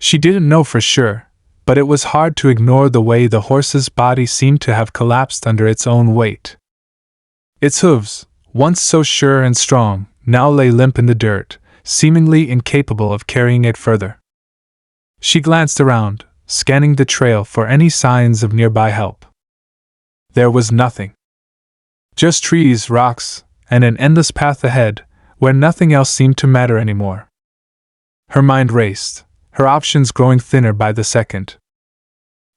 She didn't know for sure, but it was hard to ignore the way the horse's body seemed to have collapsed under its own weight. Its hooves, once so sure and strong, now lay limp in the dirt, seemingly incapable of carrying it further. She glanced around, scanning the trail for any signs of nearby help. There was nothing. Just trees, rocks, and an endless path ahead, where nothing else seemed to matter anymore. Her mind raced, her options growing thinner by the second.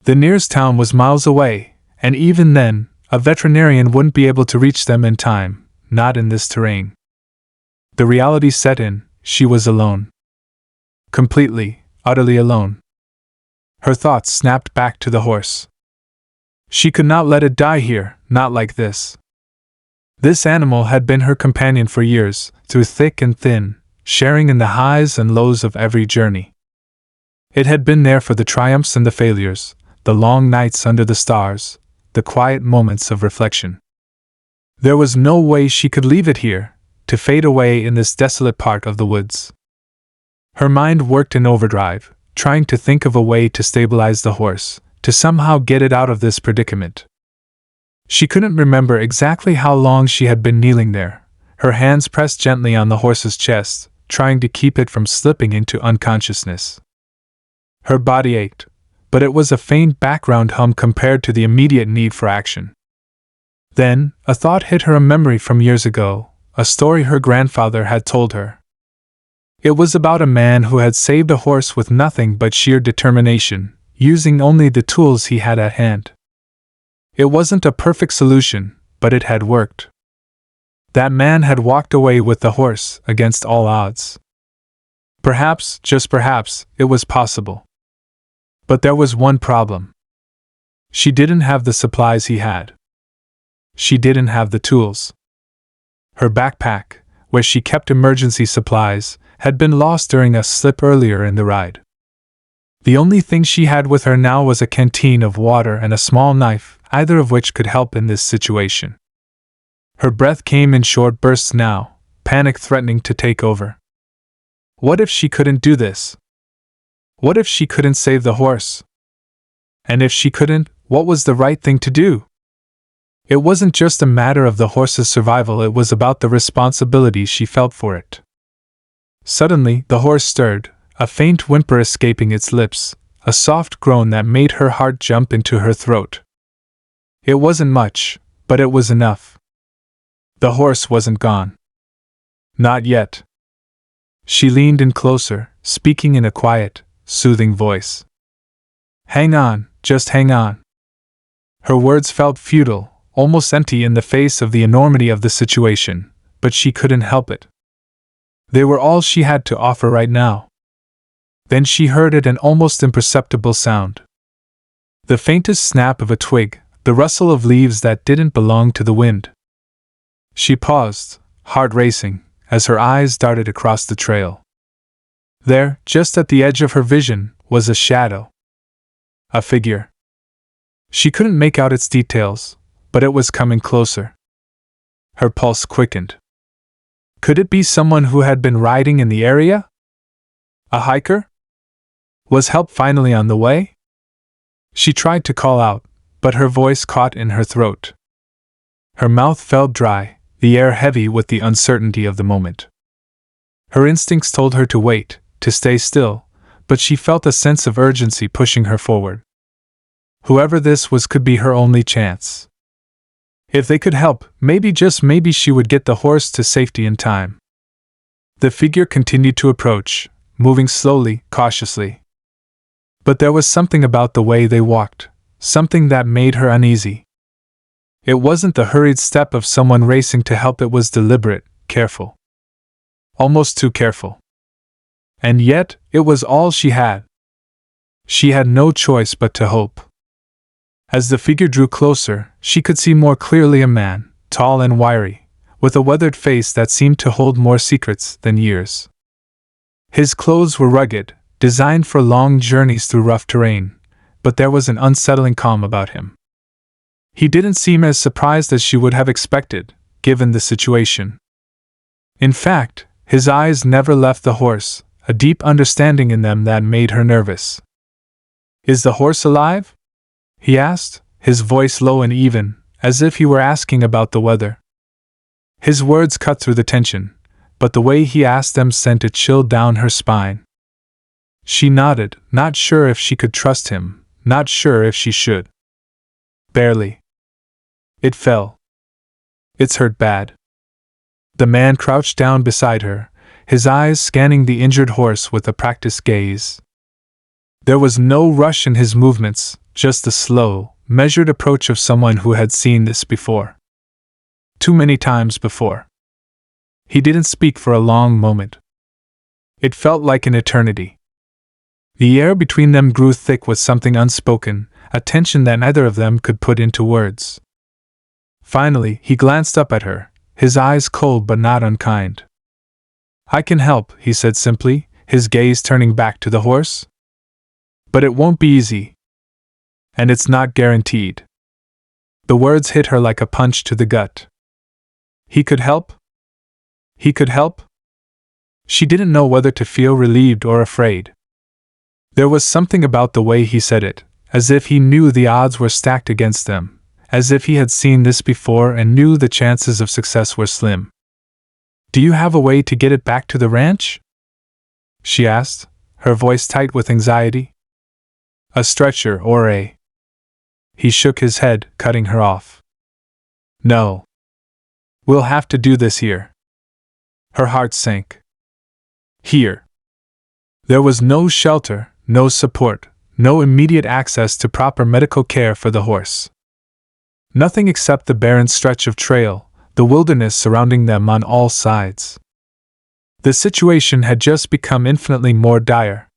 The nearest town was miles away, and even then, a veterinarian wouldn't be able to reach them in time, not in this terrain. The reality set in, she was alone. Completely, utterly alone. Her thoughts snapped back to the horse. She could not let it die here, not like this. This animal had been her companion for years, through thick and thin, sharing in the highs and lows of every journey. It had been there for the triumphs and the failures, the long nights under the stars, the quiet moments of reflection. There was no way she could leave it here, to fade away in this desolate part of the woods. Her mind worked in overdrive, trying to think of a way to stabilize the horse, to somehow get it out of this predicament. She couldn't remember exactly how long she had been kneeling there, her hands pressed gently on the horse's chest, trying to keep it from slipping into unconsciousness. Her body ached, but it was a faint background hum compared to the immediate need for action. Then, a thought hit her, a memory from years ago, a story her grandfather had told her. It was about a man who had saved a horse with nothing but sheer determination, using only the tools he had at hand. It wasn't a perfect solution, but it had worked. That man had walked away with the horse against all odds. Perhaps, just perhaps, it was possible. But there was one problem. She didn't have the supplies he had. She didn't have the tools. Her backpack, where she kept emergency supplies, had been lost during a slip earlier in the ride. The only thing she had with her now was a canteen of water and a small knife, either of which could help in this situation. Her breath came in short bursts now, panic threatening to take over. What if she couldn't do this? What if she couldn't save the horse? And if she couldn't, what was the right thing to do? It wasn't just a matter of the horse's survival, it was about the responsibility she felt for it. Suddenly, the horse stirred, a faint whimper escaping its lips, a soft groan that made her heart jump into her throat. It wasn't much, but it was enough. The horse wasn't gone. Not yet. She leaned in closer, speaking in a quiet, soothing voice. Hang on, just hang on. Her words felt futile, almost empty in the face of the enormity of the situation, but she couldn't help it. They were all she had to offer right now. Then she heard it, an almost imperceptible sound. The faintest snap of a twig, the rustle of leaves that didn't belong to the wind. She paused, heart racing, as her eyes darted across the trail. There, just at the edge of her vision, was a shadow. A figure. She couldn't make out its details, but it was coming closer. Her pulse quickened. Could it be someone who had been riding in the area? A hiker? Was help finally on the way? She tried to call out, but her voice caught in her throat. Her mouth felt dry, the air heavy with the uncertainty of the moment. Her instincts told her to wait, to stay still, but she felt a sense of urgency pushing her forward. Whoever this was could be her only chance. If they could help, maybe, just maybe, she would get the horse to safety in time. The figure continued to approach, moving slowly, cautiously. But there was something about the way they walked, something that made her uneasy. It wasn't the hurried step of someone racing to help, it was deliberate, careful. Almost too careful. And yet, it was all she had. She had no choice but to hope. As the figure drew closer, she could see more clearly a man, tall and wiry, with a weathered face that seemed to hold more secrets than years. His clothes were rugged, designed for long journeys through rough terrain, but there was an unsettling calm about him. He didn't seem as surprised as she would have expected, given the situation. In fact, his eyes never left the horse, a deep understanding in them that made her nervous. "Is the horse alive?" he asked, his voice low and even, as if he were asking about the weather. His words cut through the tension, but the way he asked them sent a chill down her spine. She nodded, not sure if she could trust him, not sure if she should. "Barely. It fell. It's hurt bad." The man crouched down beside her, his eyes scanning the injured horse with a practiced gaze. There was no rush in his movements, just the slow, measured approach of someone who had seen this before. Too many times before. He didn't speak for a long moment. It felt like an eternity. The air between them grew thick with something unspoken, a tension that neither of them could put into words. Finally, he glanced up at her, his eyes cold but not unkind. "I can help," he said simply, his gaze turning back to the horse. "But it won't be easy. And it's not guaranteed." The words hit her like a punch to the gut. He could help? He could help? She didn't know whether to feel relieved or afraid. There was something about the way he said it, as if he knew the odds were stacked against them, as if he had seen this before and knew the chances of success were slim. "Do you have a way to get it back to the ranch?" she asked, her voice tight with anxiety. "A stretcher or a—" He shook his head, cutting her off. "No. We'll have to do this here." Her heart sank. Here. There was no shelter, no support, no immediate access to proper medical care for the horse. Nothing except the barren stretch of trail, the wilderness surrounding them on all sides. The situation had just become infinitely more dire.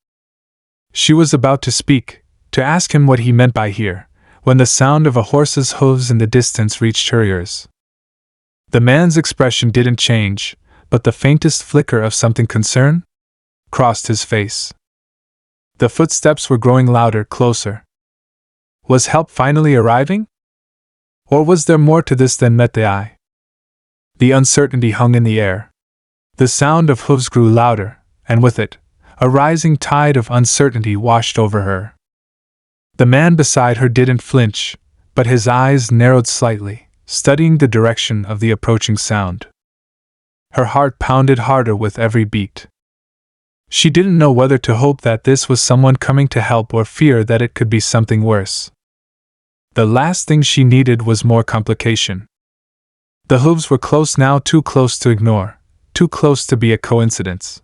She was about to speak, to ask him what he meant by here, when the sound of a horse's hooves in the distance reached her ears. The man's expression didn't change, but the faintest flicker of something concern crossed his face. The footsteps were growing louder, closer. Was help finally arriving? Or was there more to this than met the eye? The uncertainty hung in the air. The sound of hooves grew louder, and with it, a rising tide of uncertainty washed over her. The man beside her didn't flinch, but his eyes narrowed slightly, studying the direction of the approaching sound. Her heart pounded harder with every beat. She didn't know whether to hope that this was someone coming to help or fear that it could be something worse. The last thing she needed was more complication. The hooves were close now, too close to ignore, too close to be a coincidence.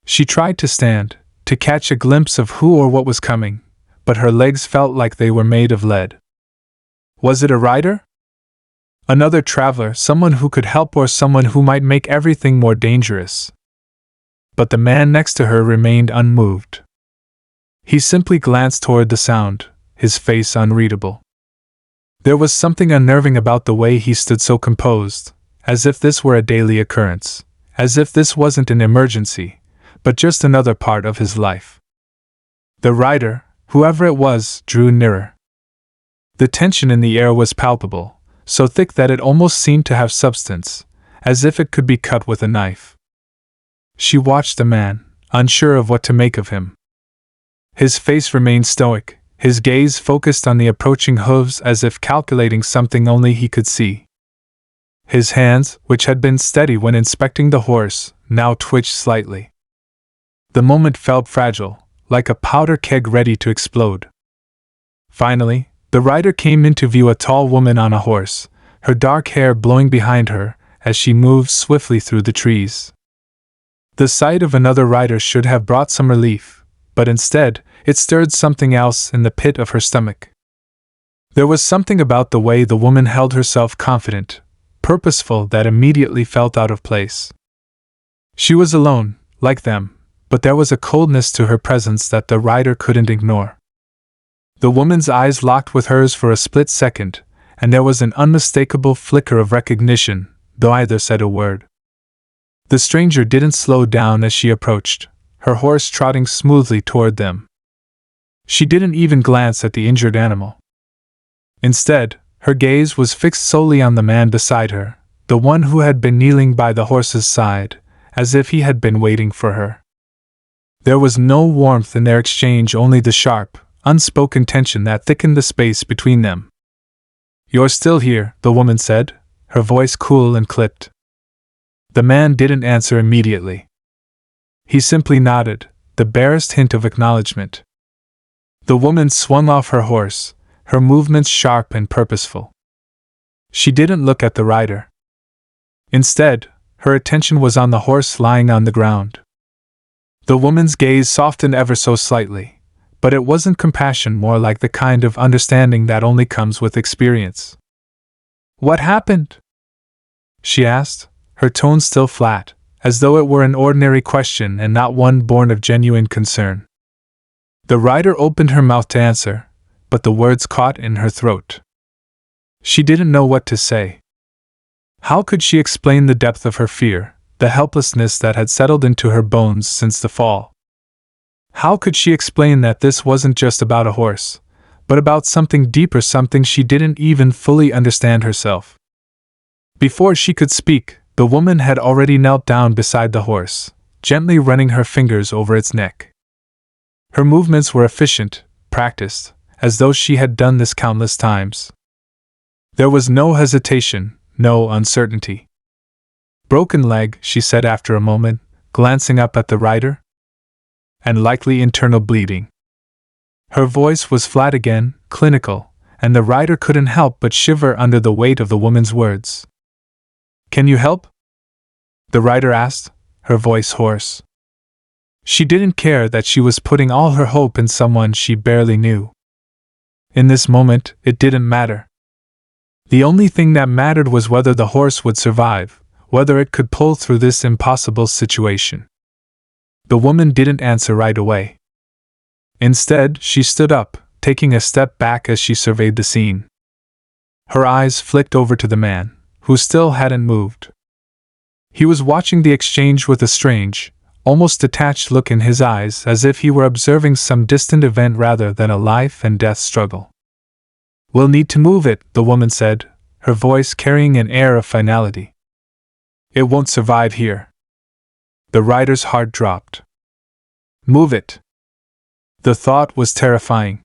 She tried to stand, to catch a glimpse of who or what was coming, but her legs felt like they were made of lead. Was it a rider? Another traveler, someone who could help or someone who might make everything more dangerous? But the man next to her remained unmoved. He simply glanced toward the sound, his face unreadable. There was something unnerving about the way he stood so composed, as if this were a daily occurrence, as if this wasn't an emergency, but just another part of his life. The rider, whoever it was, drew nearer. The tension in the air was palpable, so thick that it almost seemed to have substance, as if it could be cut with a knife. She watched the man, unsure of what to make of him. His face remained stoic, his gaze focused on the approaching hooves as if calculating something only he could see. His hands, which had been steady when inspecting the horse, now twitched slightly. The moment felt fragile, like a powder keg ready to explode. Finally, the rider came into view, a tall woman on a horse, her dark hair blowing behind her as she moved swiftly through the trees. The sight of another rider should have brought some relief, but instead, it stirred something else in the pit of her stomach. There was something about the way the woman held herself, confident, purposeful, that immediately felt out of place. She was alone, like them, but there was a coldness to her presence that the rider couldn't ignore. The woman's eyes locked with hers for a split second, and there was an unmistakable flicker of recognition, though either said a word. The stranger didn't slow down as she approached, her horse trotting smoothly toward them. She didn't even glance at the injured animal. Instead, her gaze was fixed solely on the man beside her, the one who had been kneeling by the horse's side, as if he had been waiting for her. There was no warmth in their exchange, only the sharp, unspoken tension that thickened the space between them. "You're still here," the woman said, her voice cool and clipped. The man didn't answer immediately. He simply nodded, the barest hint of acknowledgement. The woman swung off her horse, her movements sharp and purposeful. She didn't look at the rider. Instead, her attention was on the horse lying on the ground. The woman's gaze softened ever so slightly, but it wasn't compassion, more like the kind of understanding that only comes with experience. "What happened?" she asked, her tone still flat, as though it were an ordinary question and not one born of genuine concern. The rider opened her mouth to answer, but the words caught in her throat. She didn't know what to say. How could she explain the depth of her fear, the helplessness that had settled into her bones since the fall? How could she explain that this wasn't just about a horse, but about something deeper, something she didn't even fully understand herself? Before she could speak, the woman had already knelt down beside the horse, gently running her fingers over its neck. Her movements were efficient, practiced, as though she had done this countless times. There was no hesitation, no uncertainty. "Broken leg," she said after a moment, glancing up at the rider. "And likely internal bleeding." Her voice was flat again, clinical, and the rider couldn't help but shiver under the weight of the woman's words. "Can you help?" the rider asked, her voice hoarse. She didn't care that she was putting all her hope in someone she barely knew. In this moment, it didn't matter. The only thing that mattered was whether the horse would survive, whether it could pull through this impossible situation. The woman didn't answer right away. Instead, she stood up, taking a step back as she surveyed the scene. Her eyes flicked over to the man, who still hadn't moved. He was watching the exchange with a strange, almost detached look in his eyes, as if he were observing some distant event rather than a life and death struggle. "We'll need to move it," the woman said, her voice carrying an air of finality. "It won't survive here." The rider's heart dropped. Move it. The thought was terrifying.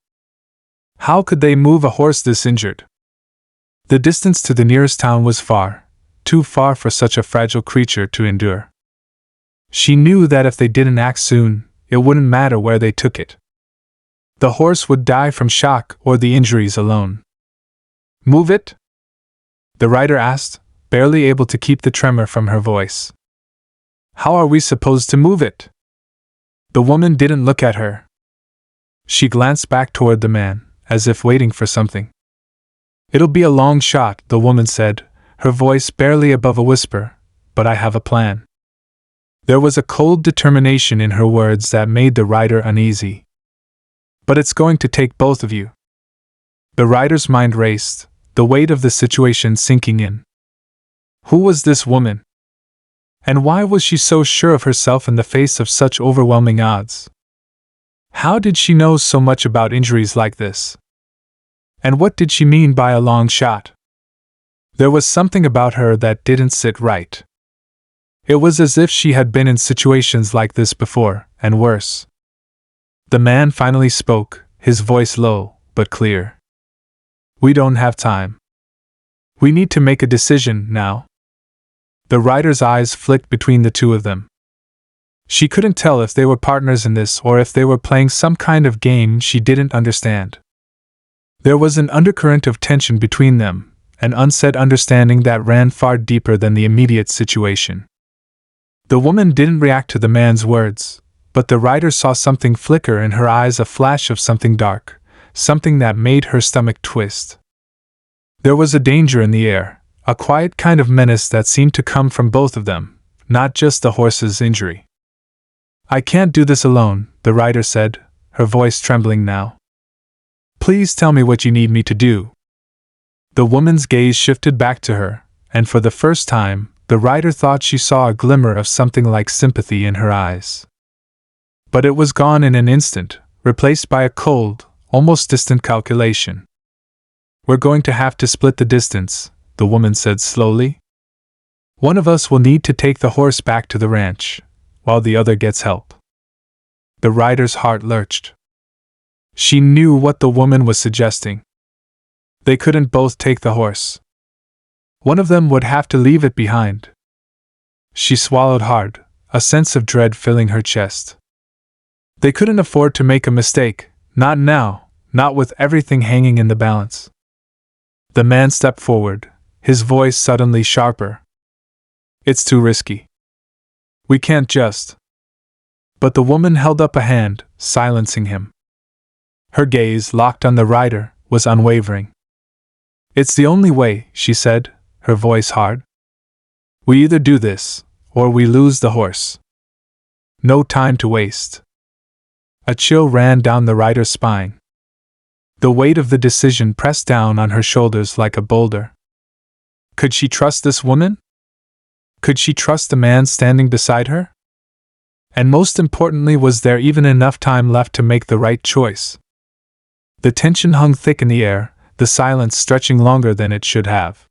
How could they move a horse this injured? The distance to the nearest town was far, too far for such a fragile creature to endure. She knew that if they didn't act soon, it wouldn't matter where they took it. The horse would die from shock or the injuries alone. "Move it?" the rider asked, barely able to keep the tremor from her voice. "How are we supposed to move it?" The woman didn't look at her. She glanced back toward the man, as if waiting for something. "It'll be a long shot," the woman said, her voice barely above a whisper, "but I have a plan." There was a cold determination in her words that made the rider uneasy. "But it's going to take both of you." The rider's mind raced, the weight of the situation sinking in. Who was this woman? And why was she so sure of herself in the face of such overwhelming odds? How did she know so much about injuries like this? And what did she mean by a long shot? There was something about her that didn't sit right. It was as if she had been in situations like this before, and worse. The man finally spoke, his voice low, but clear. "We don't have time. We need to make a decision now." The rider's eyes flicked between the two of them. She couldn't tell if they were partners in this or if they were playing some kind of game she didn't understand. There was an undercurrent of tension between them, an unsaid understanding that ran far deeper than the immediate situation. The woman didn't react to the man's words, but the rider saw something flicker in her eyes, a flash of something dark, something that made her stomach twist. There was a danger in the air, a quiet kind of menace that seemed to come from both of them, not just the horse's injury. "I can't do this alone," the rider said, her voice trembling now. "Please tell me what you need me to do." The woman's gaze shifted back to her, and for the first time, the rider thought she saw a glimmer of something like sympathy in her eyes. But it was gone in an instant, replaced by a cold, almost distant calculation. "We're going to have to split the distance," the woman said slowly. "One of us will need to take the horse back to the ranch, while the other gets help." The rider's heart lurched. She knew what the woman was suggesting. They couldn't both take the horse. One of them would have to leave it behind. She swallowed hard, a sense of dread filling her chest. They couldn't afford to make a mistake, not now, not with everything hanging in the balance. The man stepped forward, his voice suddenly sharper. It's too risky. We can't just. But the woman held up a hand, silencing him. Her gaze, locked on the rider, was unwavering. It's the only way, she said, her voice hard. We either do this, or we lose the horse. No time to waste. A chill ran down the rider's spine. The weight of the decision pressed down on her shoulders like a boulder. Could she trust this woman? Could she trust the man standing beside her? And most importantly, was there even enough time left to make the right choice? The tension hung thick in the air, the silence stretching longer than it should have.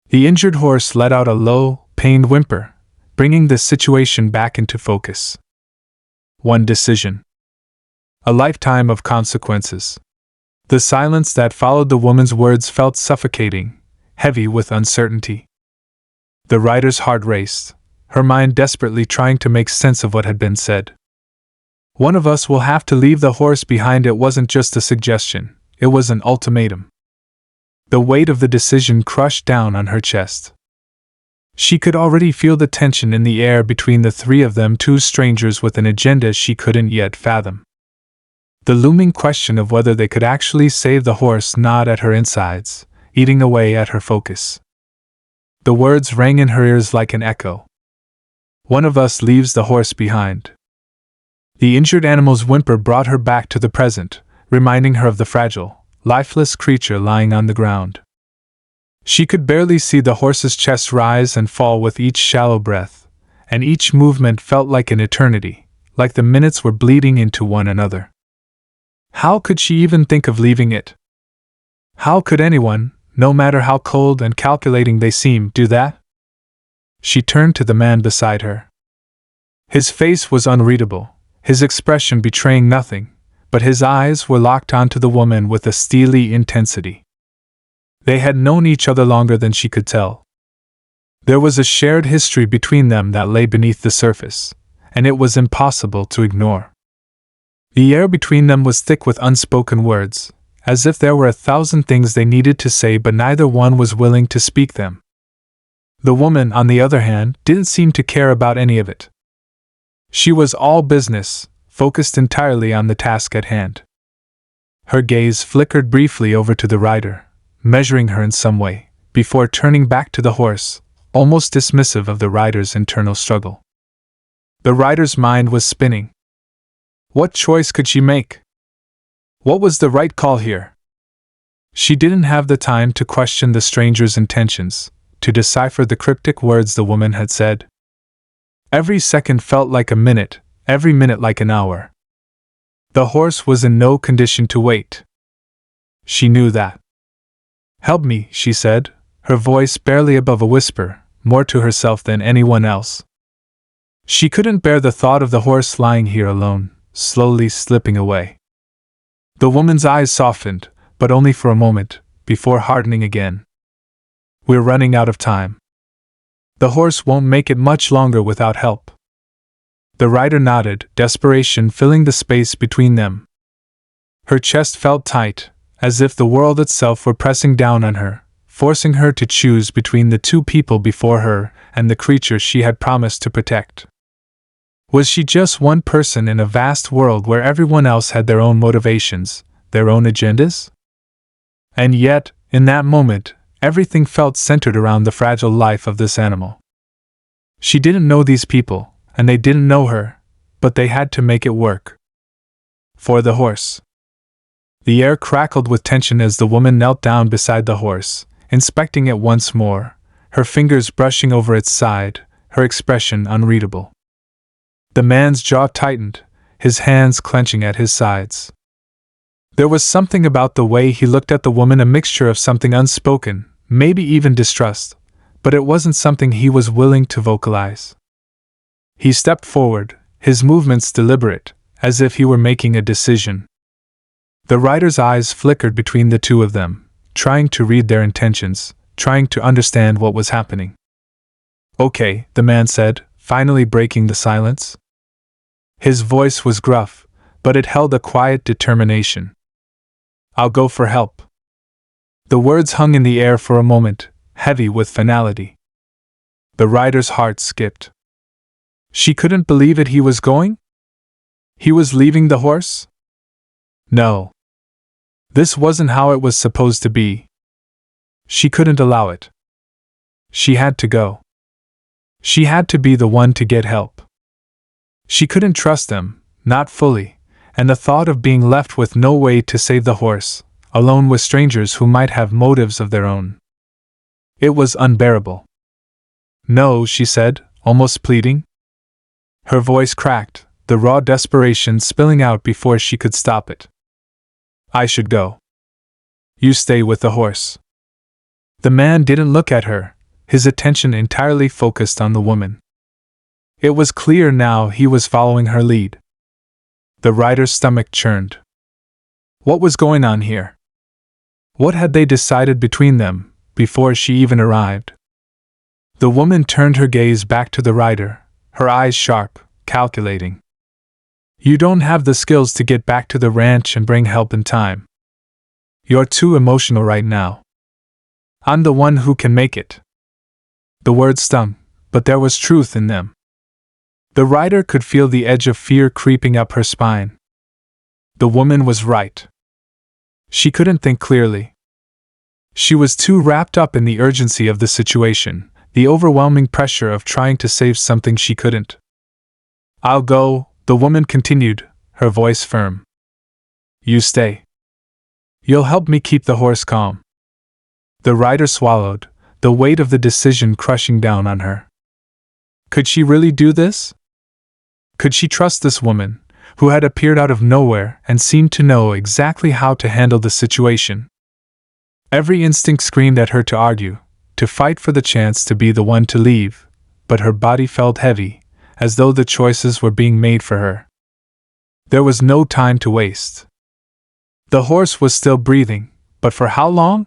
The injured horse let out a low, pained whimper, bringing the situation back into focus. One decision. A lifetime of consequences. The silence that followed the woman's words felt suffocating, heavy with uncertainty. The rider's heart raced, her mind desperately trying to make sense of what had been said. One of us will have to leave the horse behind. It wasn't just a suggestion, it was an ultimatum. The weight of the decision crushed down on her chest. She could already feel the tension in the air between the three of them, two strangers with an agenda she couldn't yet fathom. The looming question of whether they could actually save the horse gnawed at her insides, eating away at her focus. The words rang in her ears like an echo. One of us leaves the horse behind. The injured animal's whimper brought her back to the present, reminding her of the fragile, lifeless creature lying on the ground. She could barely see the horse's chest rise and fall with each shallow breath, and each movement felt like an eternity, like the minutes were bleeding into one another. How could she even think of leaving it? How could anyone, no matter how cold and calculating they seemed, do that? She turned to the man beside her. His face was unreadable, his expression betraying nothing, but his eyes were locked onto the woman with a steely intensity. They had known each other longer than she could tell. There was a shared history between them that lay beneath the surface, and it was impossible to ignore. The air between them was thick with unspoken words, as if there were 1,000 things they needed to say but neither one was willing to speak them. The woman, on the other hand, didn't seem to care about any of it. She was all business, focused entirely on the task at hand. Her gaze flickered briefly over to the rider, measuring her in some way, before turning back to the horse, almost dismissive of the rider's internal struggle. The rider's mind was spinning. What choice could she make? What was the right call here? She didn't have the time to question the stranger's intentions, to decipher the cryptic words the woman had said. Every second felt like a minute, every minute like an hour. The horse was in no condition to wait. She knew that. "Help me," she said, her voice barely above a whisper, more to herself than anyone else. She couldn't bear the thought of the horse lying here alone, slowly slipping away. The woman's eyes softened, but only for a moment, before hardening again. "We're running out of time. The horse won't make it much longer without help." The rider nodded, desperation filling the space between them. Her chest felt tight, as if the world itself were pressing down on her, forcing her to choose between the two people before her and the creature she had promised to protect. Was she just one person in a vast world where everyone else had their own motivations, their own agendas? And yet, in that moment, everything felt centered around the fragile life of this animal. She didn't know these people, and they didn't know her, but they had to make it work. For the horse. The air crackled with tension as the woman knelt down beside the horse, inspecting it once more, her fingers brushing over its side, her expression unreadable. The man's jaw tightened, his hands clenching at his sides. There was something about the way he looked at the woman, a mixture of something unspoken, maybe even distrust, but it wasn't something he was willing to vocalize. He stepped forward, his movements deliberate, as if he were making a decision. The rider's eyes flickered between the two of them, trying to read their intentions, trying to understand what was happening. "Okay," the man said, finally breaking the silence. His voice was gruff, but it held a quiet determination. "I'll go for help." The words hung in the air for a moment, heavy with finality. The rider's heart skipped. She couldn't believe it. He was going? He was leaving the horse? No. This wasn't how it was supposed to be. She couldn't allow it. She had to go. She had to be the one to get help. She couldn't trust them, not fully, and the thought of being left with no way to save the horse, alone with strangers who might have motives of their own. It was unbearable. "No," she said, almost pleading. Her voice cracked, the raw desperation spilling out before she could stop it. "I should go. You stay with the horse." The man didn't look at her, his attention entirely focused on the woman. It was clear now he was following her lead. The rider's stomach churned. What was going on here? What had they decided between them, before she even arrived? The woman turned her gaze back to the rider, her eyes sharp, calculating. "You don't have the skills to get back to the ranch and bring help in time. You're too emotional right now. I'm the one who can make it." The words stung, but there was truth in them. The rider could feel the edge of fear creeping up her spine. The woman was right. She couldn't think clearly. She was too wrapped up in the urgency of the situation, the overwhelming pressure of trying to save something she couldn't. "I'll go," the woman continued, her voice firm. "You stay. You'll help me keep the horse calm." The rider swallowed, the weight of the decision crushing down on her. Could she really do this? Could she trust this woman, who had appeared out of nowhere and seemed to know exactly how to handle the situation? Every instinct screamed at her to argue, to fight for the chance to be the one to leave, but her body felt heavy, as though the choices were being made for her. There was no time to waste. The horse was still breathing, but for how long?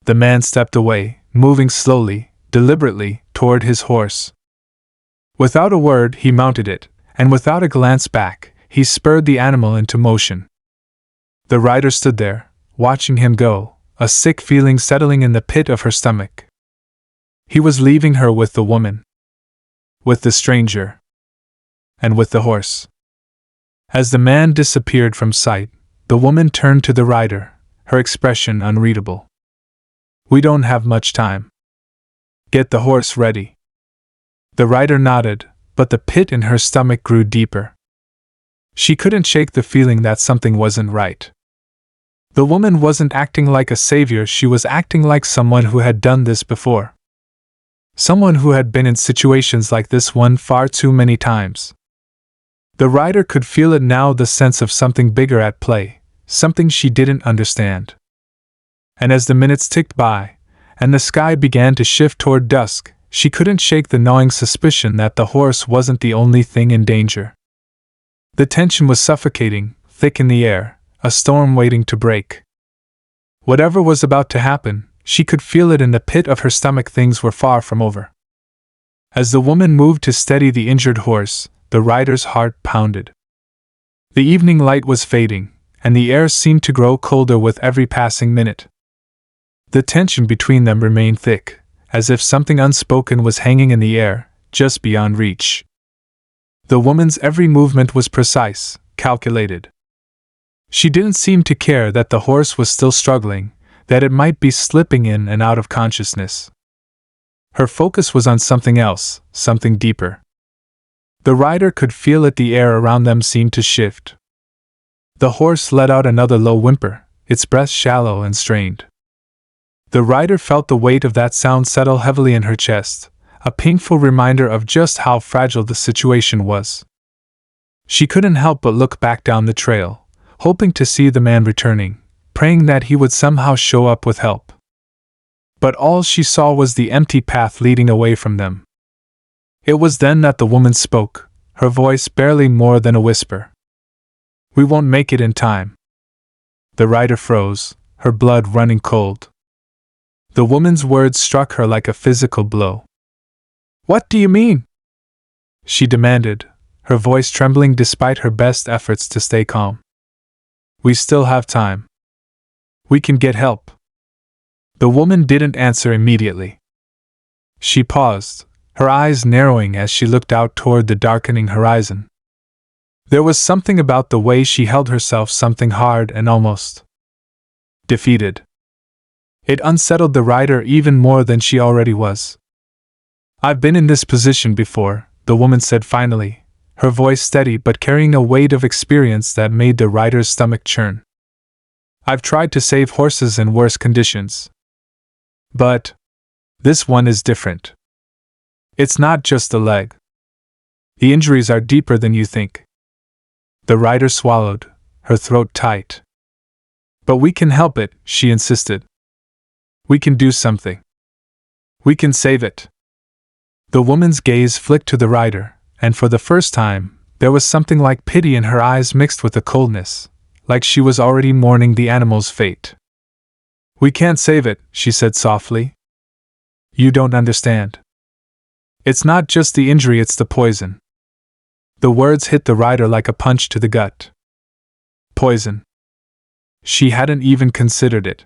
The man stepped away, moving slowly, deliberately, toward his horse. Without a word, he mounted it, and without a glance back, he spurred the animal into motion. The rider stood there, watching him go, a sick feeling settling in the pit of her stomach. He was leaving her with the woman, with the stranger, and with the horse. As the man disappeared from sight, the woman turned to the rider, her expression unreadable. "We don't have much time. Get the horse ready." The rider nodded, but the pit in her stomach grew deeper. She couldn't shake the feeling that something wasn't right. The woman wasn't acting like a savior, she was acting like someone who had done this before. Someone who had been in situations like this one far too many times. The rider could feel it now, the sense of something bigger at play, something she didn't understand. And as the minutes ticked by, and the sky began to shift toward dusk, she couldn't shake the gnawing suspicion that the horse wasn't the only thing in danger. The tension was suffocating, thick in the air, a storm waiting to break. Whatever was about to happen, she could feel it in the pit of her stomach. Things were far from over. As the woman moved to steady the injured horse, the rider's heart pounded. The evening light was fading, and the air seemed to grow colder with every passing minute. The tension between them remained thick, as if something unspoken was hanging in the air, just beyond reach. The woman's every movement was precise, calculated. She didn't seem to care that the horse was still struggling, that it might be slipping in and out of consciousness. Her focus was on something else, something deeper. The rider could feel it, the air around them seemed to shift. The horse let out another low whimper, its breath shallow and strained. The rider felt the weight of that sound settle heavily in her chest, a painful reminder of just how fragile the situation was. She couldn't help but look back down the trail, hoping to see the man returning, praying that he would somehow show up with help. But all she saw was the empty path leading away from them. It was then that the woman spoke, her voice barely more than a whisper. We won't make it in time. The rider froze, her blood running cold. The woman's words struck her like a physical blow. What do you mean? She demanded, her voice trembling despite her best efforts to stay calm. We still have time. We can get help. The woman didn't answer immediately. She paused, her eyes narrowing as she looked out toward the darkening horizon. There was something about the way she held herself, something hard and almost defeated. It unsettled the rider even more than she already was. I've been in this position before, the woman said finally, her voice steady but carrying a weight of experience that made the rider's stomach churn. I've tried to save horses in worse conditions. But this one is different. It's not just the leg. The injuries are deeper than you think. The rider swallowed, her throat tight. But we can help it, she insisted. We can do something. We can save it. The woman's gaze flicked to the rider, and for the first time, there was something like pity in her eyes mixed with a coldness, like she was already mourning the animal's fate. We can't save it, she said softly. You don't understand. It's not just the injury, it's the poison. The words hit the rider like a punch to the gut. Poison. She hadn't even considered it.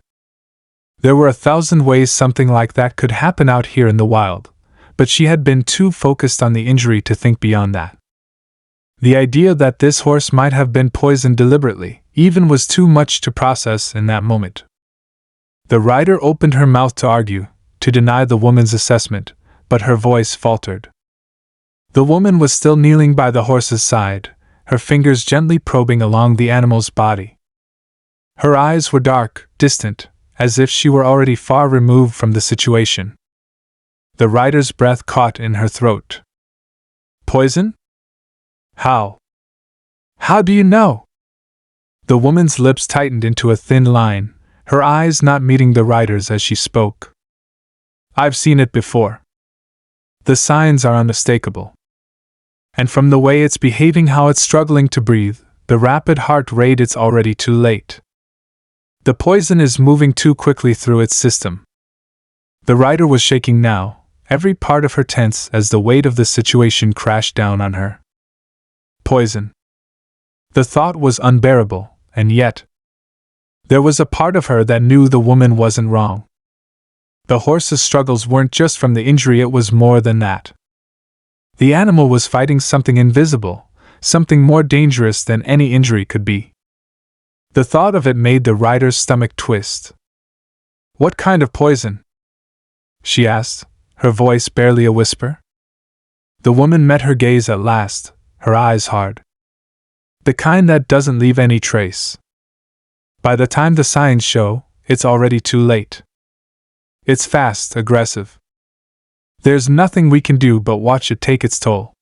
There were 1,000 ways something like that could happen out here in the wild, but she had been too focused on the injury to think beyond that. The idea that this horse might have been poisoned deliberately even was too much to process in that moment. The rider opened her mouth to argue, to deny the woman's assessment, but her voice faltered. The woman was still kneeling by the horse's side, her fingers gently probing along the animal's body. Her eyes were dark, distant, as if she were already far removed from the situation. The rider's breath caught in her throat. Poison? How? How do you know? The woman's lips tightened into a thin line, her eyes not meeting the rider's as she spoke. I've seen it before. The signs are unmistakable. And from the way it's behaving, how it's struggling to breathe, the rapid heart rate, it's already too late. The poison is moving too quickly through its system. The rider was shaking now, every part of her tense as the weight of the situation crashed down on her. Poison. The thought was unbearable, and yet there was a part of her that knew the woman wasn't wrong. The horse's struggles weren't just from the injury, it was more than that. The animal was fighting something invisible, something more dangerous than any injury could be. The thought of it made the rider's stomach twist. What kind of poison? She asked, her voice barely a whisper. The woman met her gaze at last, her eyes hard. The kind that doesn't leave any trace. By the time the signs show, it's already too late. It's fast, aggressive. There's nothing we can do but watch it take its toll.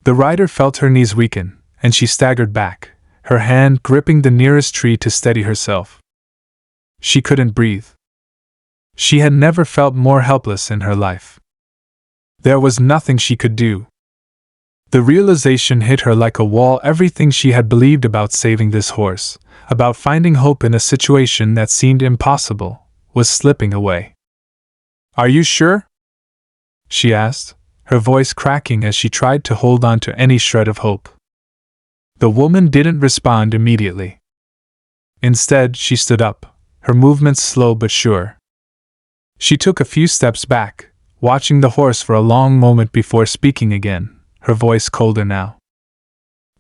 The rider felt her knees weaken, and she staggered back, her hand gripping the nearest tree to steady herself. She couldn't breathe. She had never felt more helpless in her life. There was nothing she could do. The realization hit her like a wall. Everything she had believed about saving this horse, about finding hope in a situation that seemed impossible, was slipping away. Are you sure? She asked, her voice cracking as she tried to hold on to any shred of hope. The woman didn't respond immediately. Instead, she stood up, her movements slow but sure. She took a few steps back, watching the horse for a long moment before speaking again, her voice colder now.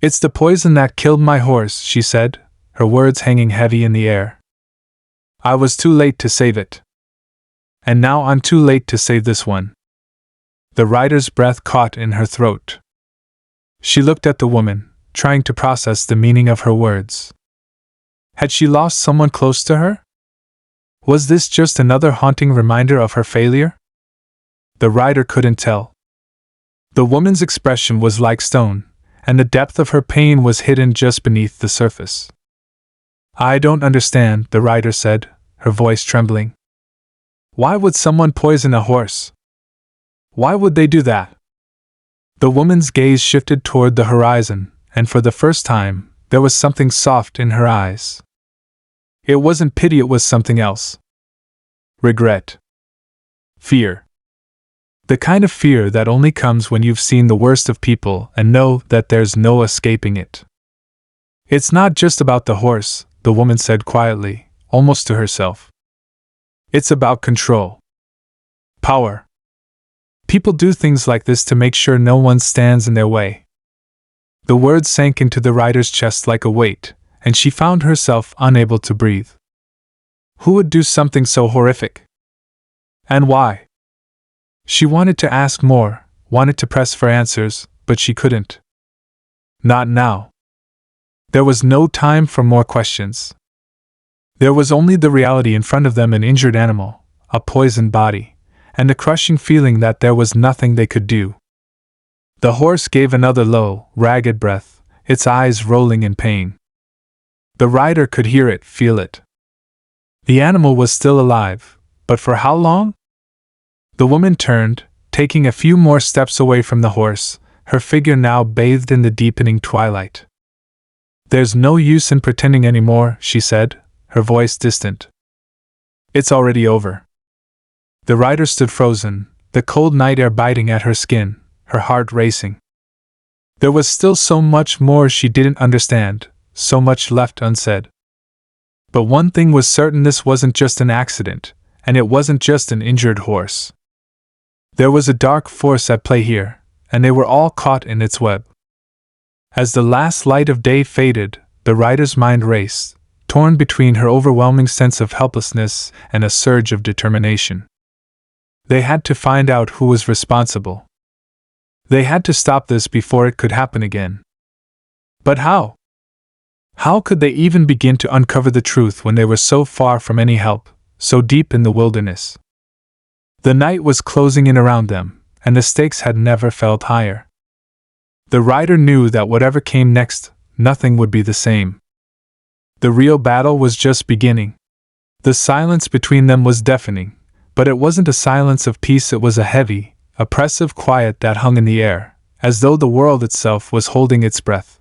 It's the poison that killed my horse, she said, her words hanging heavy in the air. I was too late to save it. And now I'm too late to save this one. The rider's breath caught in her throat. She looked at the woman, trying to process the meaning of her words. Had she lost someone close to her? Was this just another haunting reminder of her failure? The rider couldn't tell. The woman's expression was like stone, and the depth of her pain was hidden just beneath the surface. I don't understand, the rider said, her voice trembling. Why would someone poison a horse? Why would they do that? The woman's gaze shifted toward the horizon, and for the first time, there was something soft in her eyes. It wasn't pity, it was something else. Regret. Fear. The kind of fear that only comes when you've seen the worst of people and know that there's no escaping it. It's not just about the horse, the woman said quietly, almost to herself. It's about control. Power. People do things like this to make sure no one stands in their way. The words sank into the rider's chest like a weight, and she found herself unable to breathe. Who would do something so horrific? And why? She wanted to ask more, wanted to press for answers, but she couldn't. Not now. There was no time for more questions. There was only the reality in front of them: an injured animal, a poisoned body, and a crushing feeling that there was nothing they could do. The horse gave another low, ragged breath, its eyes rolling in pain. The rider could hear it, feel it. The animal was still alive, but for how long? The woman turned, taking a few more steps away from the horse, her figure now bathed in the deepening twilight. There's no use in pretending anymore, she said, her voice distant. It's already over. The rider stood frozen, the cold night air biting at her skin, her heart racing. There was still so much more she didn't understand, so much left unsaid. But one thing was certain: this wasn't just an accident, and it wasn't just an injured horse. There was a dark force at play here, and they were all caught in its web. As the last light of day faded, the rider's mind raced, torn between her overwhelming sense of helplessness and a surge of determination. They had to find out who was responsible. They had to stop this before it could happen again. But how? How could they even begin to uncover the truth when they were so far from any help, so deep in the wilderness? The night was closing in around them, and the stakes had never felt higher. The rider knew that whatever came next, nothing would be the same. The real battle was just beginning. The silence between them was deafening, but it wasn't a silence of peace, it was a heavy, oppressive quiet that hung in the air, as though the world itself was holding its breath.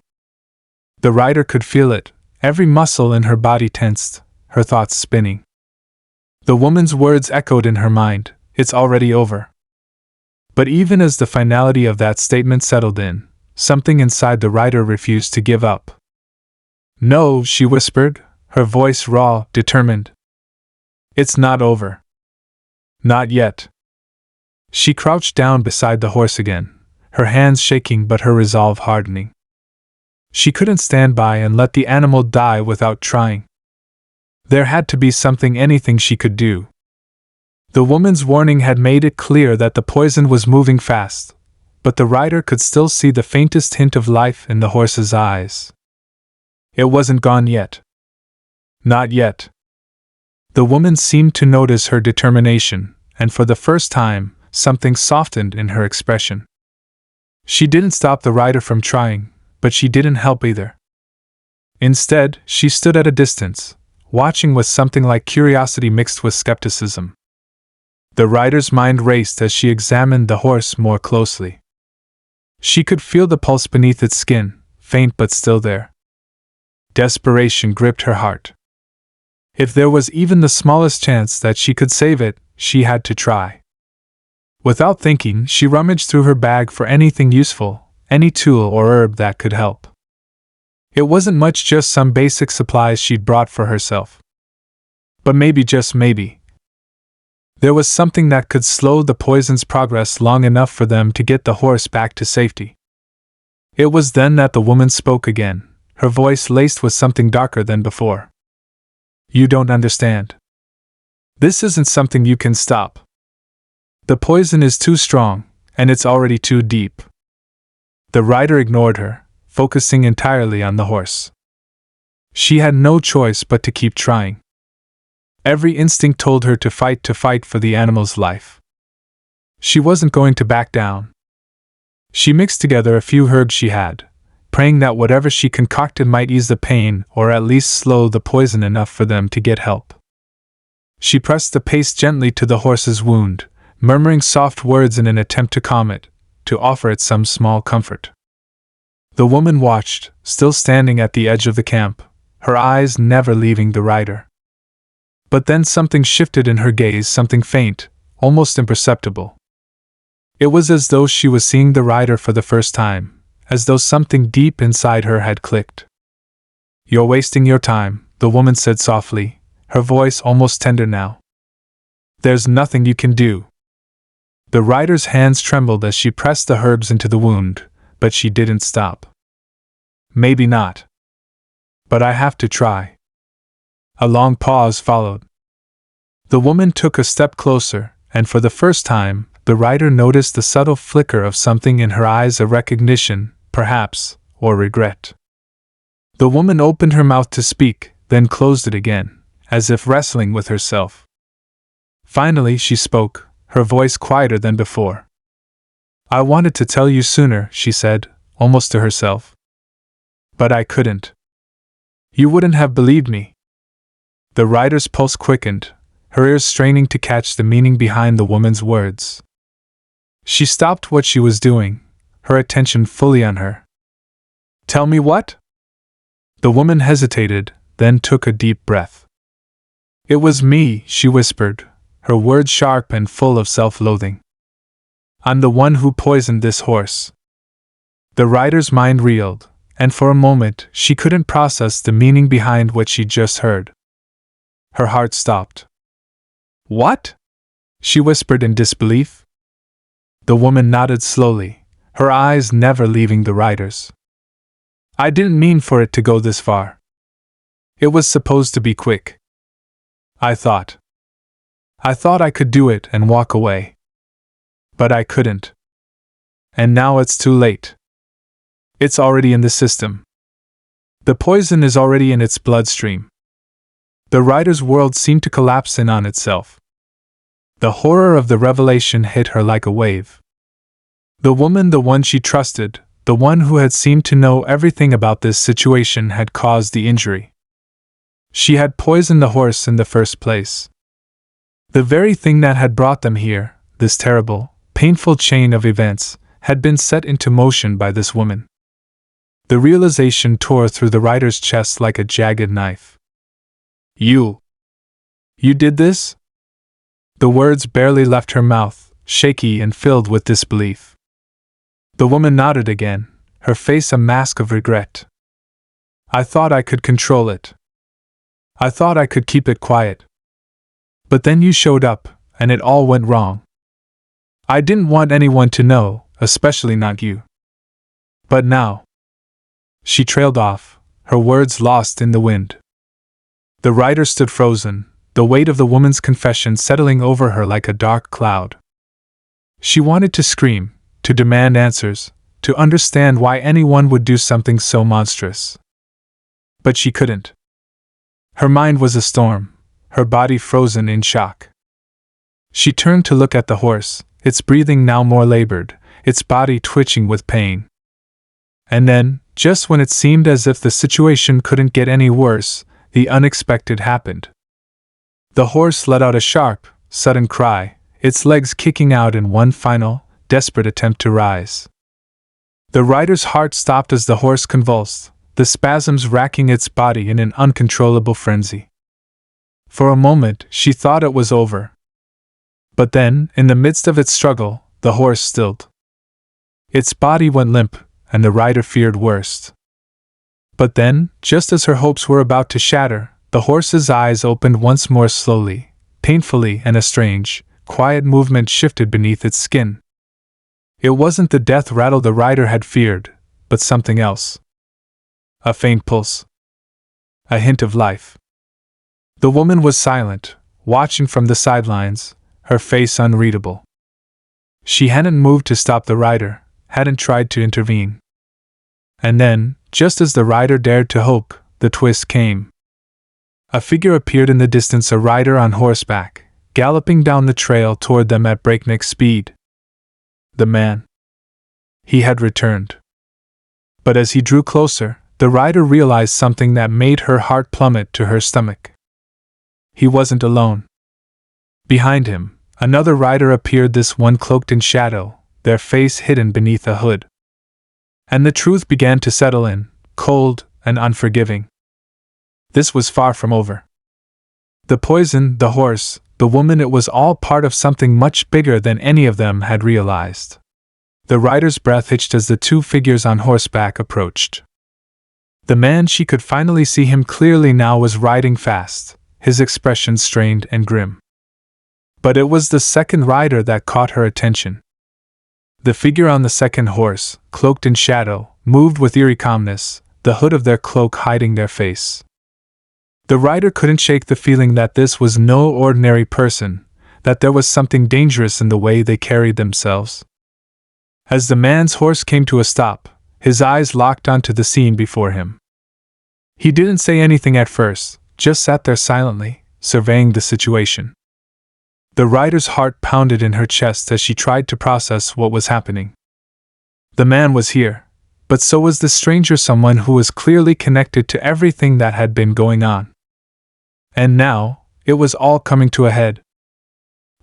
The rider could feel it, every muscle in her body tensed, her thoughts spinning. The woman's words echoed in her mind, "It's already over." But even as the finality of that statement settled in, something inside the rider refused to give up. "No," she whispered, her voice raw, determined. "It's not over. Not yet." She crouched down beside the horse again, her hands shaking but her resolve hardening. She couldn't stand by and let the animal die without trying. There had to be something, anything she could do. The woman's warning had made it clear that the poison was moving fast, but the rider could still see the faintest hint of life in the horse's eyes. It wasn't gone yet. Not yet. The woman seemed to notice her determination, and for the first time, something softened in her expression. She didn't stop the rider from trying, but she didn't help either. Instead, she stood at a distance, watching with something like curiosity mixed with skepticism. The rider's mind raced as she examined the horse more closely. She could feel the pulse beneath its skin, faint but still there. Desperation gripped her heart. If there was even the smallest chance that she could save it, she had to try. Without thinking, she rummaged through her bag for anything useful, any tool or herb that could help. It wasn't much, just some basic supplies she'd brought for herself. But maybe, just maybe, there was something that could slow the poison's progress long enough for them to get the horse back to safety. It was then that the woman spoke again, her voice laced with something darker than before. "You don't understand. This isn't something you can stop. The poison is too strong, and it's already too deep." The rider ignored her, focusing entirely on the horse. She had no choice but to keep trying. Every instinct told her to fight for the animal's life. She wasn't going to back down. She mixed together a few herbs she had, praying that whatever she concocted might ease the pain or at least slow the poison enough for them to get help. She pressed the paste gently to the horse's wound, murmuring soft words in an attempt to calm it, to offer it some small comfort. The woman watched, still standing at the edge of the camp, her eyes never leaving the rider. But then something shifted in her gaze, something faint, almost imperceptible. It was as though she was seeing the rider for the first time, as though something deep inside her had clicked. "You're wasting your time," the woman said softly, her voice almost tender now. "There's nothing you can do." The rider's hands trembled as she pressed the herbs into the wound, but she didn't stop. "Maybe not. But I have to try." A long pause followed. The woman took a step closer, and for the first time, the rider noticed the subtle flicker of something in her eyes, a recognition, perhaps, or regret. The woman opened her mouth to speak, then closed it again, as if wrestling with herself. Finally she spoke, her voice quieter than before. "I wanted to tell you sooner," she said, almost to herself. "But I couldn't. You wouldn't have believed me." The rider's pulse quickened, her ears straining to catch the meaning behind the woman's words. She stopped what she was doing, her attention fully on her. "Tell me what?" The woman hesitated, then took a deep breath. "It was me," she whispered, her words sharp and full of self-loathing. "I'm the one who poisoned this horse." The rider's mind reeled, and for a moment she couldn't process the meaning behind what she'd just heard. Her heart stopped. "What?" she whispered in disbelief. The woman nodded slowly, her eyes never leaving the rider's. "I didn't mean for it to go this far. It was supposed to be quick. I thought I could do it and walk away. But I couldn't. And now it's too late. It's already in the system. The poison is already in its bloodstream." The rider's world seemed to collapse in on itself. The horror of the revelation hit her like a wave. The woman, the one she trusted, the one who had seemed to know everything about this situation, had caused the injury. She had poisoned the horse in the first place. The very thing that had brought them here, this terrible, painful chain of events, had been set into motion by this woman. The realization tore through the rider's chest like a jagged knife. You did this?" The words barely left her mouth, shaky and filled with disbelief. The woman nodded again, her face a mask of regret. "I thought I could control it. I thought I could keep it quiet. But then you showed up, and it all went wrong. I didn't want anyone to know, especially not you. But now—" She trailed off, her words lost in the wind. The rider stood frozen, the weight of the woman's confession settling over her like a dark cloud. She wanted to scream, to demand answers, to understand why anyone would do something so monstrous. But she couldn't. Her mind was a storm, her body frozen in shock. She turned to look at the horse, its breathing now more labored, its body twitching with pain. And then, just when it seemed as if the situation couldn't get any worse, the unexpected happened. The horse let out a sharp, sudden cry, its legs kicking out in one final, desperate attempt to rise. The rider's heart stopped as the horse convulsed, the spasms racking its body in an uncontrollable frenzy. For a moment, she thought it was over. But then, in the midst of its struggle, the horse stilled. Its body went limp, and the rider feared worst. But then, just as her hopes were about to shatter, the horse's eyes opened once more slowly, painfully, and a strange, quiet movement shifted beneath its skin. It wasn't the death rattle the rider had feared, but something else. A faint pulse. A hint of life. The woman was silent, watching from the sidelines, her face unreadable. She hadn't moved to stop the rider, hadn't tried to intervene. And then, just as the rider dared to hope, the twist came. A figure appeared in the distance, a rider on horseback, galloping down the trail toward them at breakneck speed. The man. He had returned. But as he drew closer, the rider realized something that made her heart plummet to her stomach. He wasn't alone. Behind him, another rider appeared, this one cloaked in shadow, their face hidden beneath a hood. And the truth began to settle in, cold and unforgiving. This was far from over. The poison, the horse, the woman, it was all part of something much bigger than any of them had realized. The rider's breath hitched as the two figures on horseback approached. The man, she could finally see him clearly now, was riding fast, his expression strained and grim. But it was the second rider that caught her attention. The figure on the second horse, cloaked in shadow, moved with eerie calmness, the hood of their cloak hiding their face. The rider couldn't shake the feeling that this was no ordinary person, that there was something dangerous in the way they carried themselves. As the man's horse came to a stop, his eyes locked onto the scene before him. He didn't say anything at first, just sat there silently, surveying the situation. The rider's heart pounded in her chest as she tried to process what was happening. The man was here, but so was the stranger, someone who was clearly connected to everything that had been going on. And now, it was all coming to a head.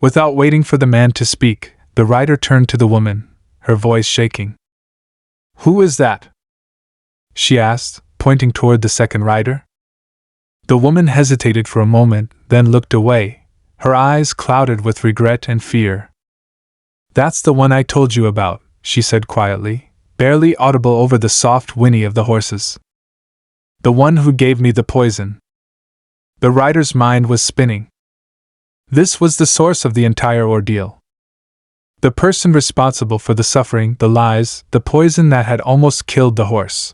Without waiting for the man to speak, the rider turned to the woman, her voice shaking. "Who is that?" she asked, pointing toward the second rider. The woman hesitated for a moment, then looked away, her eyes clouded with regret and fear. "That's the one I told you about," she said quietly, barely audible over the soft whinny of the horses. "The one who gave me the poison." The rider's mind was spinning. This was the source of the entire ordeal. The person responsible for the suffering, the lies, the poison that had almost killed the horse.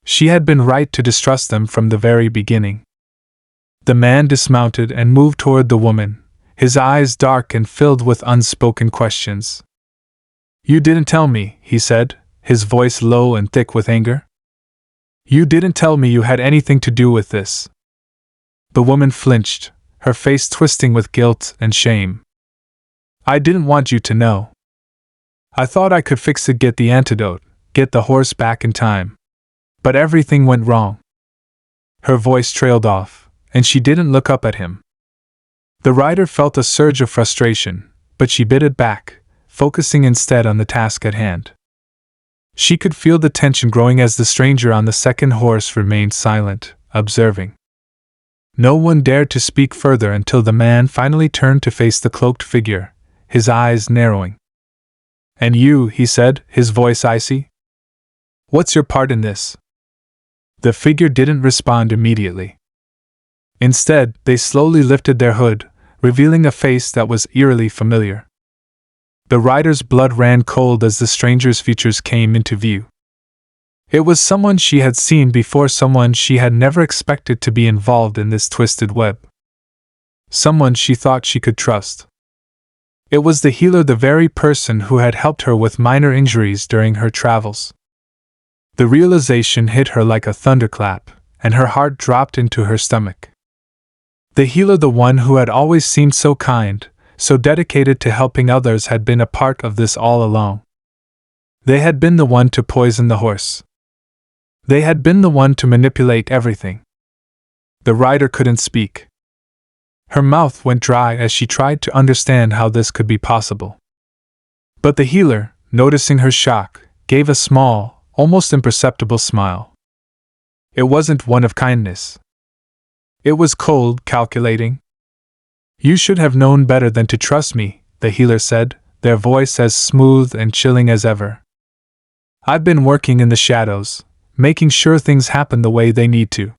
She had been right to distrust them from the very beginning. The man dismounted and moved toward the woman, his eyes dark and filled with unspoken questions. "You didn't tell me," he said, his voice low and thick with anger. "You didn't tell me you had anything to do with this." The woman flinched, her face twisting with guilt and shame. "I didn't want you to know. I thought I could fix it, get the antidote, get the horse back in time. But everything went wrong." Her voice trailed off, and she didn't look up at him. The rider felt a surge of frustration, but she bit it back, focusing instead on the task at hand. She could feel the tension growing as the stranger on the second horse remained silent, observing. No one dared to speak further until the man finally turned to face the cloaked figure, his eyes narrowing. "And you," he said, his voice icy. "What's your part in this?" The figure didn't respond immediately. Instead, they slowly lifted their hood, revealing a face that was eerily familiar. The rider's blood ran cold as the stranger's features came into view. It was someone she had seen before, someone she had never expected to be involved in this twisted web. Someone she thought she could trust. It was the healer, the very person who had helped her with minor injuries during her travels. The realization hit her like a thunderclap, and her heart dropped into her stomach. The healer, the one who had always seemed so kind, so dedicated to helping others, had been a part of this all along. They had been the one to poison the horse. They had been the one to manipulate everything. The rider couldn't speak. Her mouth went dry as she tried to understand how this could be possible. But the healer, noticing her shock, gave a small, almost imperceptible smile. It wasn't one of kindness. It was cold, calculating. "You should have known better than to trust me," the healer said, their voice as smooth and chilling as ever. "I've been working in the shadows, making sure things happen the way they need to.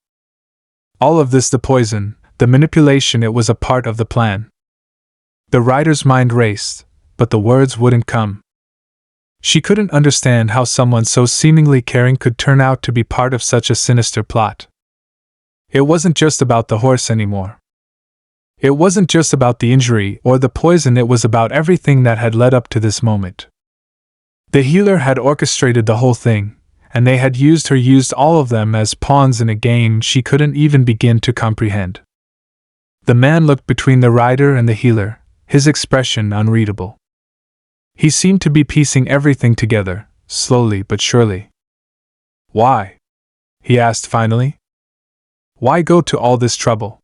All of this, the poison, the manipulation, it was a part of the plan." The rider's mind raced, but the words wouldn't come. She couldn't understand how someone so seemingly caring could turn out to be part of such a sinister plot. It wasn't just about the horse anymore. It wasn't just about the injury or the poison, it was about everything that had led up to this moment. The healer had orchestrated the whole thing, and they had used all of them as pawns in a game she couldn't even begin to comprehend. The man looked between the rider and the healer, his expression unreadable. He seemed to be piecing everything together, slowly but surely. "Why?" he asked finally. "Why go to all this trouble?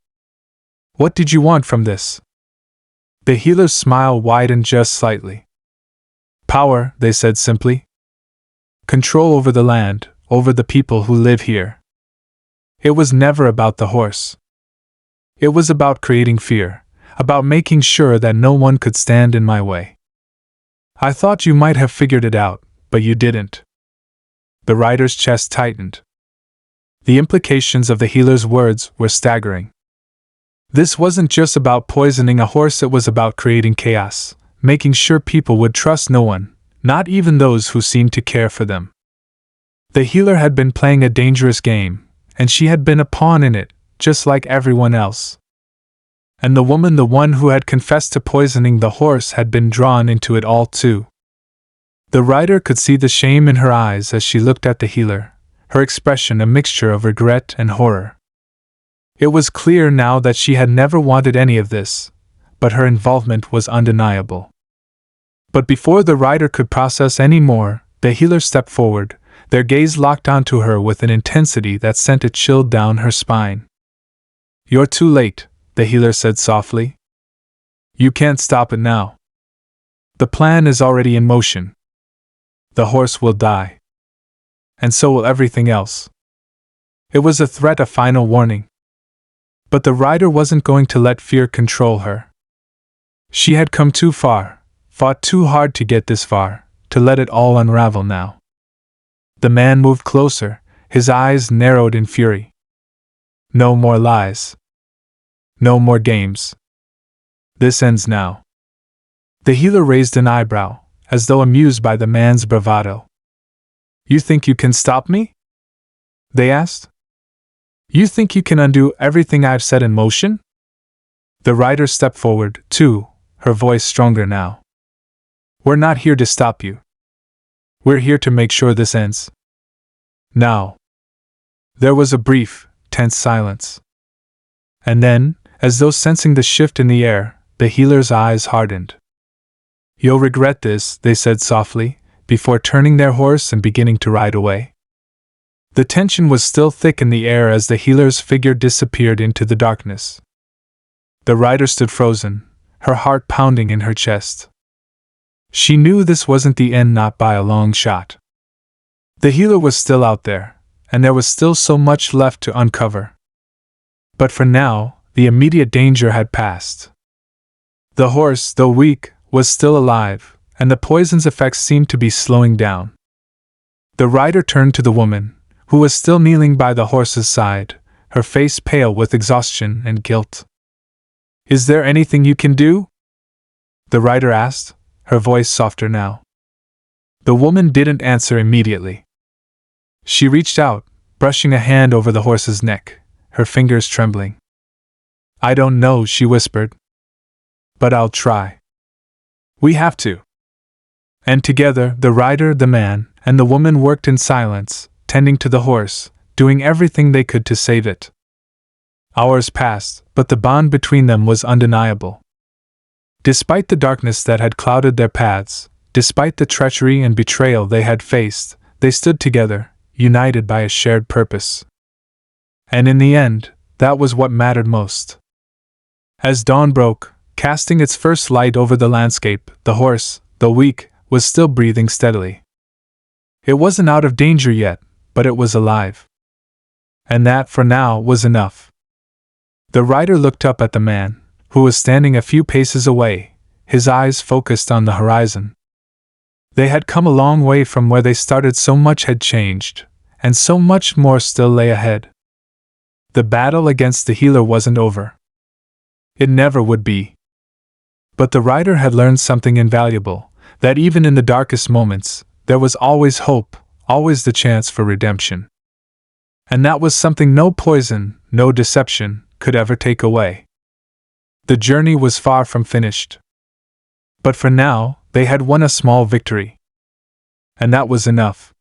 What did you want from this?" The healer's smile widened just slightly. "Power," they said simply. control over the land, over the people who live here. It was never about the horse. It was about creating fear, about making sure that no one could stand in my way. I thought you might have figured it out, but you didn't. The rider's chest tightened. The implications of the healer's words were staggering. This wasn't just about poisoning a horse, it was about creating chaos, making sure people would trust no one, not even those who seemed to care for them. The healer had been playing a dangerous game, and she had been a pawn in it, just like everyone else. And the woman, the one who had confessed to poisoning the horse, had been drawn into it all too. The rider could see the shame in her eyes as she looked at the healer, her expression a mixture of regret and horror. It was clear now that she had never wanted any of this, but her involvement was undeniable. But before the rider could process any more, the healer stepped forward, their gaze locked onto her with an intensity that sent a chill down her spine. "You're too late," the healer said softly. "You can't stop it now. The plan is already in motion. The horse will die. And so will everything else." It was a threat, a final warning. But the rider wasn't going to let fear control her. She had come too far, fought too hard to get this far, to let it all unravel now. The man moved closer, his eyes narrowed in fury. "No more lies. No more games. This ends now." The healer raised an eyebrow, as though amused by the man's bravado. "You think you can stop me?" they asked. "You think you can undo everything I've set in motion?" The rider stepped forward, too, her voice stronger now. "We're not here to stop you. We're here to make sure this ends. Now." There was a brief, tense silence. And then, as though sensing the shift in the air, the healer's eyes hardened. "You'll regret this," they said softly, before turning their horse and beginning to ride away. The tension was still thick in the air as the healer's figure disappeared into the darkness. The rider stood frozen, her heart pounding in her chest. She knew this wasn't the end, not by a long shot. The healer was still out there, and there was still so much left to uncover. But for now, the immediate danger had passed. The horse, though weak, was still alive, and the poison's effects seemed to be slowing down. The rider turned to the woman, who was still kneeling by the horse's side, her face pale with exhaustion and guilt. "Is there anything you can do?" the rider asked, her voice softer now. The woman didn't answer immediately. She reached out, brushing a hand over the horse's neck, her fingers trembling. "I don't know," she whispered. "But I'll try. We have to." And together, the rider, the man, and the woman worked in silence, tending to the horse, doing everything they could to save it. Hours passed, but the bond between them was undeniable. Despite the darkness that had clouded their paths, despite the treachery and betrayal they had faced, they stood together, united by a shared purpose. And in the end, that was what mattered most. As dawn broke, casting its first light over the landscape, the horse, though weak, was still breathing steadily. It wasn't out of danger yet, but it was alive. And that, for now, was enough. The rider looked up at the man, who was standing a few paces away, his eyes focused on the horizon. They had come a long way from where they started, so much had changed, and so much more still lay ahead. The battle against the healer wasn't over. It never would be. But the rider had learned something invaluable, that even in the darkest moments, there was always hope, always the chance for redemption. And that was something no poison, no deception, could ever take away. The journey was far from finished. But for now, they had won a small victory. And that was enough.